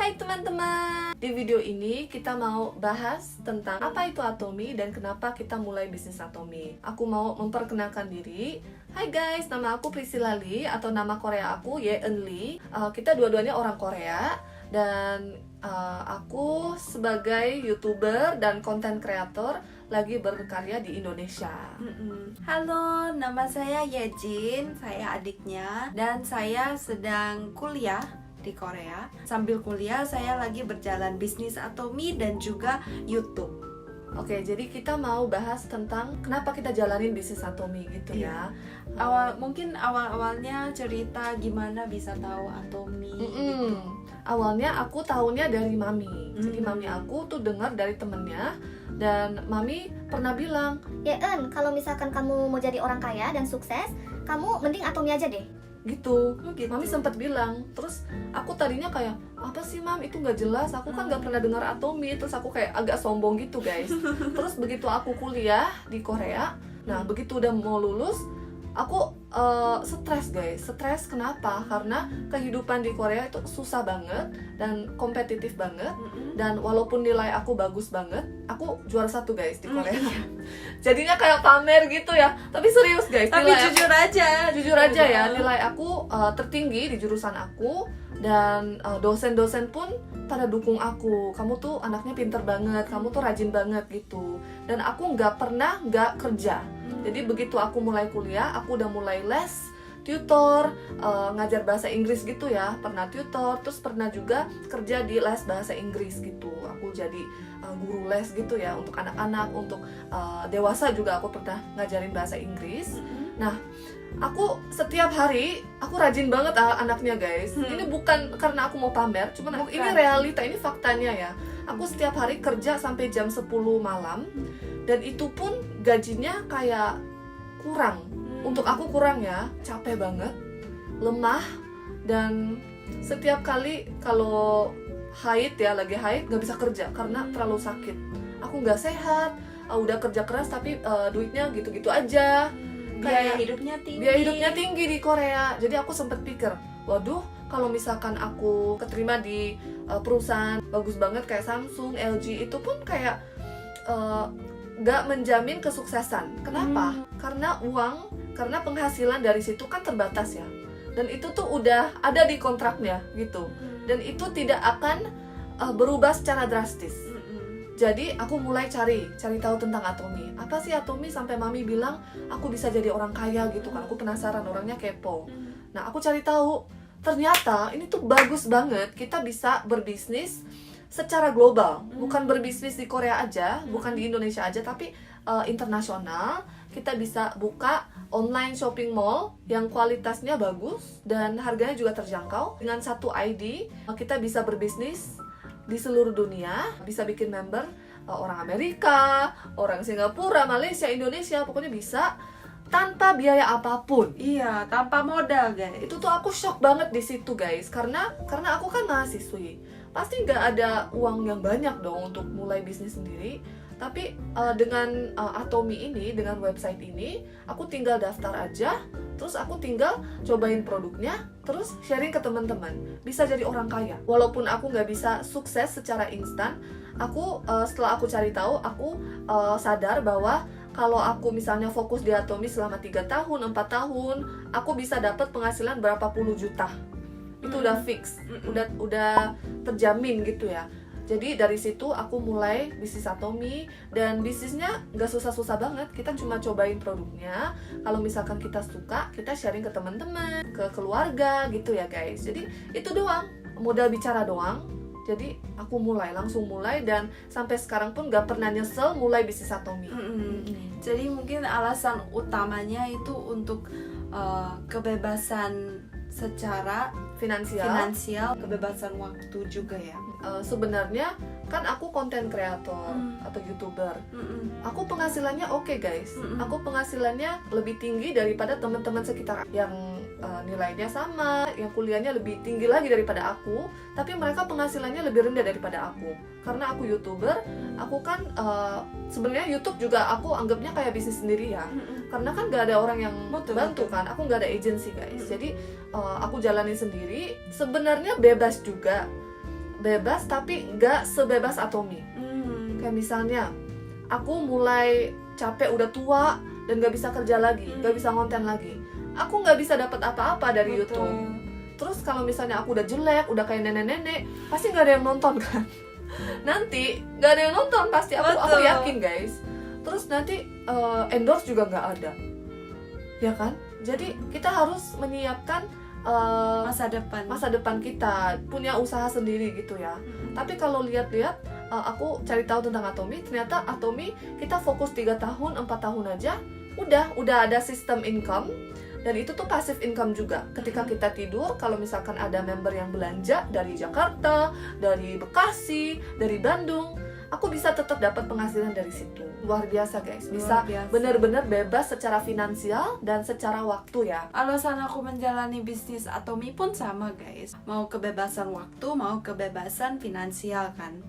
Hai teman-teman, di video ini kita mau bahas tentang apa itu Atomy dan kenapa kita mulai bisnis Atomy. Aku mau memperkenalkan diri. Hai guys, nama aku Priscilla Lee atau nama Korea aku Yeon Lee. Kita dua-duanya orang Korea dan aku sebagai YouTuber dan content creator lagi berkarya di Indonesia. Halo, nama saya Yejin, saya adiknya dan saya sedang kuliah di Korea. Sambil kuliah saya lagi berjalan bisnis Atomy dan juga YouTube. Oke, jadi kita mau bahas tentang kenapa kita jalanin bisnis Atomy gitu ya. Mungkin awalnya cerita gimana bisa tahu Atomy gitu. Awalnya aku tahunya dari mami. Jadi mami aku tuh dengar dari temennya dan mami pernah bilang, Yeon, kalau misalkan kamu mau jadi orang kaya dan sukses, kamu mending Atomy aja deh. gitu. Gitu. Mami sempat bilang. Terus aku tadinya kayak, apa sih mam, itu nggak jelas, aku kan nggak pernah dengar Atomy. Terus aku kayak agak sombong gitu guys. Terus begitu aku kuliah di Korea, nah begitu udah mau lulus, aku stres. Kenapa? Karena kehidupan di Korea itu susah banget dan kompetitif banget. Dan walaupun nilai aku bagus banget, aku juara 1 guys di Korea. Jadinya kayak pamer gitu ya. Tapi serius guys, Tapi nilai jujur aja ya, nilai aku tertinggi di jurusan aku. Dan dosen-dosen pun pada dukung aku. Kamu tuh anaknya pinter banget, kamu tuh rajin banget gitu. Dan aku nggak pernah nggak kerja. Jadi begitu aku mulai kuliah, aku udah mulai les, tutor, ngajar bahasa Inggris gitu ya. Pernah tutor, terus pernah juga kerja di les bahasa Inggris gitu. Aku jadi guru les gitu ya untuk anak-anak, untuk dewasa juga aku pernah ngajarin bahasa Inggris. Nah, aku setiap hari aku rajin banget anaknya guys. Ini bukan karena aku mau pamer, cuman ini realita, ini faktanya ya. Aku setiap hari kerja sampai jam 10 malam dan itu pun gajinya kayak kurang. Untuk aku kurang ya, capek banget, lemah, dan setiap kali kalau haid ya, lagi haid nggak bisa kerja karena terlalu sakit. Aku nggak sehat, udah kerja keras tapi duitnya gitu-gitu aja. Biaya Kayak hidupnya tinggi di Korea. Jadi aku sempet pikir, waduh, kalau misalkan aku keterima di perusahaan bagus banget kayak Samsung, LG, itu pun kayak nggak menjamin kesuksesan. Kenapa? Karena karena penghasilan dari situ kan terbatas ya. Dan itu tuh udah ada di kontraknya gitu. Dan itu tidak akan berubah secara drastis. Jadi aku mulai cari tahu tentang Atomy. Apa sih Atomy sampai mami bilang aku bisa jadi orang kaya gitu kan. Aku penasaran, orangnya kepo. Nah, aku cari tahu. Ternyata ini tuh bagus banget. Kita bisa berbisnis secara global. Bukan berbisnis di Korea aja, bukan di Indonesia aja, tapi internasional. Kita bisa buka online shopping mall yang kualitasnya bagus dan harganya juga terjangkau. Dengan satu ID, kita bisa berbisnis di seluruh dunia, bisa bikin member orang Amerika, orang Singapura, Malaysia, Indonesia, pokoknya bisa tanpa biaya apapun. Iya, tanpa modal guys. Itu tuh aku shock banget di situ guys, karena aku kan mahasiswi, pasti nggak ada uang yang banyak dong untuk mulai bisnis sendiri. Tapi dengan Atomy ini, dengan website ini, aku tinggal daftar aja, terus aku tinggal cobain produknya, terus sharing ke teman-teman. Bisa jadi orang kaya. Walaupun aku nggak bisa sukses secara instan, aku setelah aku cari tahu, aku sadar bahwa kalau aku misalnya fokus di Atomy selama 3 tahun, 4 tahun, aku bisa dapat penghasilan berapa puluh juta. Itu udah fix, udah terjamin gitu ya. Jadi dari situ aku mulai bisnis Atomy dan bisnisnya nggak susah-susah banget. Kita cuma cobain produknya. Kalau misalkan kita suka, kita sharing ke teman-teman, ke keluarga gitu ya guys. Jadi itu doang, modal bicara doang. Jadi aku langsung mulai dan sampai sekarang pun nggak pernah nyesel mulai bisnis Atomy. Jadi mungkin alasan utamanya itu untuk kebebasan secara finansial, kebebasan waktu juga ya. Sebenarnya kan aku content creator atau YouTuber. Aku penghasilannya oke guys. Aku penghasilannya lebih tinggi daripada teman-teman sekitar yang nilainya sama, yang kuliahnya lebih tinggi lagi daripada aku, tapi mereka penghasilannya lebih rendah daripada aku. Karena aku YouTuber, aku kan sebenarnya YouTube juga aku anggapnya kayak bisnis sendiri ya. karena kan gak ada orang yang Betul, bantu betul. kan, aku gak ada agency guys. Jadi aku jalani sendiri. Sebenarnya bebas juga, bebas tapi gak sebebas Atomy. Kayak misalnya aku mulai capek, udah tua dan gak bisa kerja lagi, gak bisa konten lagi, aku gak bisa dapat apa-apa dari Betul. YouTube. Terus kalau misalnya aku udah jelek, udah kayak nenek-nenek, pasti gak ada yang nonton kan. Nanti gak ada yang nonton pasti, aku Betul. yakin guys. Terus nanti endorse juga gak ada, ya kan? Jadi kita harus menyiapkan Masa depan kita, punya usaha sendiri gitu ya. Tapi kalau lihat-lihat, aku cari tahu tentang Atomy, ternyata Atomy kita fokus 3 tahun, 4 tahun aja udah ada sistem income. Dan itu tuh passive income juga. Ketika kita tidur, kalau misalkan ada member yang belanja dari Jakarta, dari Bekasi, dari Bandung, aku bisa tetap dapat penghasilan dari situ. Luar biasa guys, bisa Luar biasa. benar-benar bebas secara finansial dan secara waktu ya. Alasan aku menjalani bisnis Atomy pun sama guys. Mau kebebasan waktu, mau kebebasan finansial kan.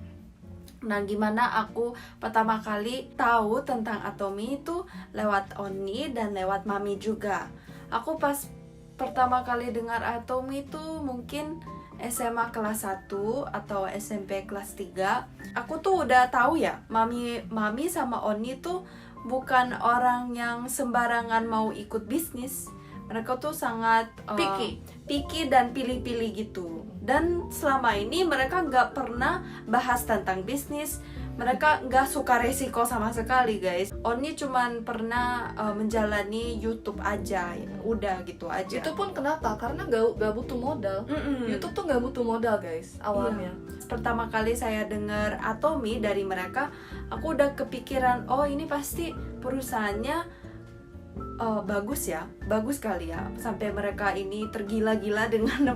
Nah, gimana aku pertama kali tahu tentang Atomy itu lewat Oni dan lewat Mami juga. Aku pas pertama kali dengar Atomy itu mungkin SMA kelas 1 atau SMP kelas 3. Aku tuh udah tahu ya, Mami sama Oni tuh bukan orang yang sembarangan mau ikut bisnis. Mereka tuh sangat picky dan pilih-pilih gitu. Dan selama ini mereka nggak pernah bahas tentang bisnis. Mereka nggak suka resiko sama sekali guys. Oni cuman pernah menjalani YouTube aja, udah gitu aja. Itu pun kenapa? Karena gak butuh modal. YouTube tuh gak butuh modal guys awalnya. Pertama kali saya dengar Atomy dari mereka, aku udah kepikiran, oh ini pasti perusahaannya bagus ya, bagus kali ya, sampai mereka ini tergila-gila dengan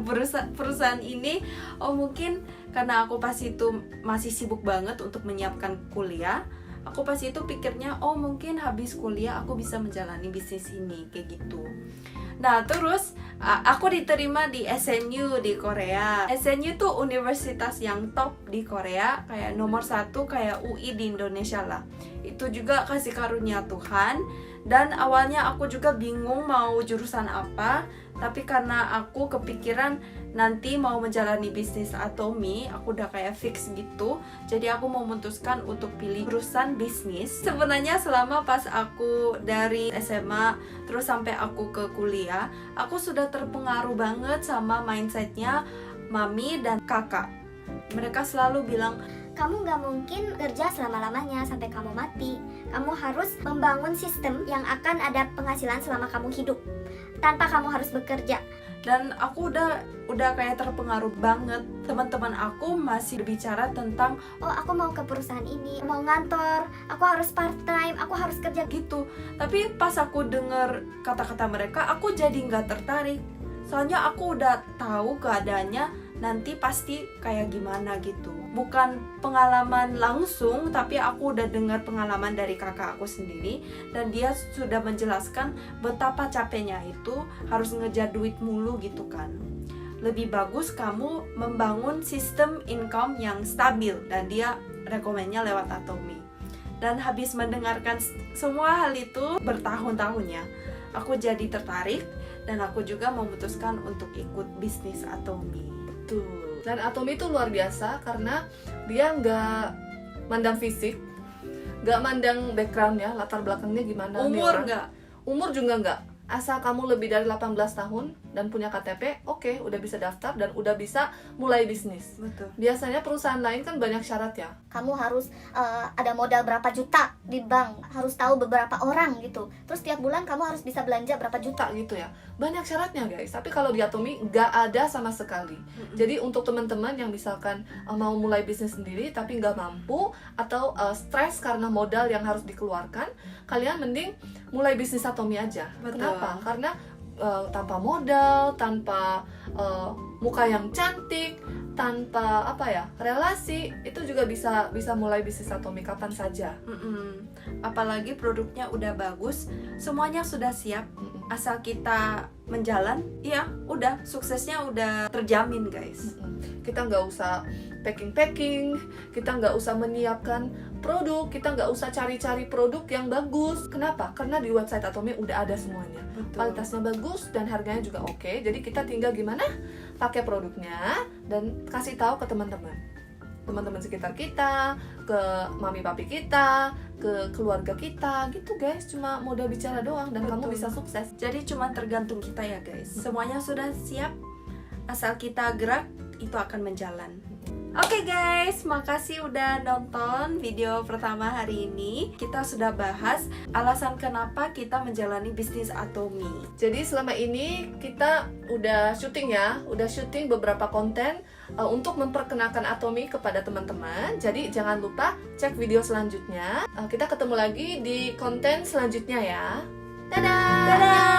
perusahaan ini. Oh mungkin karena aku pas itu masih sibuk banget untuk menyiapkan kuliah, aku pas itu pikirnya, oh mungkin habis kuliah aku bisa menjalani bisnis ini, kayak gitu. Nah terus aku diterima di SNU di Korea. SNU tuh universitas yang top di Korea, kayak nomor 1 kayak UI di Indonesia lah. Itu juga kasih karunia Tuhan. Dan awalnya aku juga bingung mau jurusan apa, tapi karena aku kepikiran nanti mau menjalani bisnis Atomy, aku udah kayak fix gitu. Jadi aku memutuskan untuk pilih jurusan bisnis. Sebenarnya selama pas aku dari SMA terus sampai aku ke kuliah, aku sudah terpengaruh banget sama mindsetnya Mami dan kakak. Mereka selalu bilang, kamu gak mungkin kerja selama-lamanya sampai kamu mati. Kamu harus membangun sistem yang akan ada penghasilan selama kamu hidup, tanpa kamu harus bekerja. dan aku udah kayak terpengaruh banget. Teman-teman aku masih berbicara tentang, Oh, aku mau ke perusahaan ini, mau ngantor, aku harus part time, aku harus kerja. gitu. Tapi pas aku dengar kata-kata mereka, aku jadi nggak tertarik. Soalnya aku udah tahu keadaannya nanti pasti kayak gimana gitu. Bukan pengalaman langsung, tapi aku udah dengar pengalaman dari kakak aku sendiri, dan dia sudah menjelaskan betapa capeknya itu harus ngejar duit mulu gitu kan. Lebih bagus kamu membangun sistem income yang stabil, dan dia rekomennya lewat Atomy. Dan habis mendengarkan semua hal itu bertahun-tahun ya, aku jadi tertarik dan aku juga memutuskan untuk ikut bisnis Atomy. Tuh. Dan Atomy itu luar biasa karena dia nggak mandang fisik, nggak mandang backgroundnya, latar belakangnya gimana. nih Umur orang. nggak? Umur juga nggak. Asal kamu lebih dari 18 tahun dan punya KTP, oke, udah bisa daftar dan udah bisa mulai bisnis. Betul. Biasanya perusahaan lain kan banyak syarat ya. Kamu harus ada modal berapa juta di bank, harus tahu beberapa orang gitu. Terus tiap bulan kamu harus bisa belanja berapa juta. Gitu ya. Banyak syaratnya guys. Tapi kalau di Atomy nggak ada sama sekali. Jadi untuk teman-teman yang misalkan mau mulai bisnis sendiri tapi nggak mampu atau stres karena modal yang harus dikeluarkan, kalian mending mulai bisnis Atomy aja. Betul. Kenapa? Karena tanpa modal, tanpa muka yang cantik, tanpa relasi, itu juga bisa mulai bisnis Atomy kapan saja. Apalagi produknya udah bagus, semuanya sudah siap, asal kita menjalan, ya udah, suksesnya udah terjamin guys. kita nggak usah packing, kita nggak usah menyiapkan produk, kita nggak usah cari-cari produk yang bagus. Kenapa? Karena di website Atomy udah ada semuanya. Kualitasnya bagus dan harganya juga oke. Jadi kita tinggal gimana pakai produknya dan kasih tahu ke teman-teman sekitar kita, ke mami papi kita, ke keluarga kita gitu guys. Cuma modal bicara doang dan kamu bisa sukses. Jadi cuma tergantung kita ya guys. Semuanya sudah siap, asal kita gerak itu akan menjalan. Oke guys, makasih udah nonton video pertama hari ini. Kita sudah bahas alasan kenapa kita menjalani bisnis Atomy. Jadi selama ini kita udah syuting beberapa konten untuk memperkenalkan Atomy kepada teman-teman. Jadi jangan lupa cek video selanjutnya. Kita ketemu lagi di konten selanjutnya ya. Dadah! Dadah!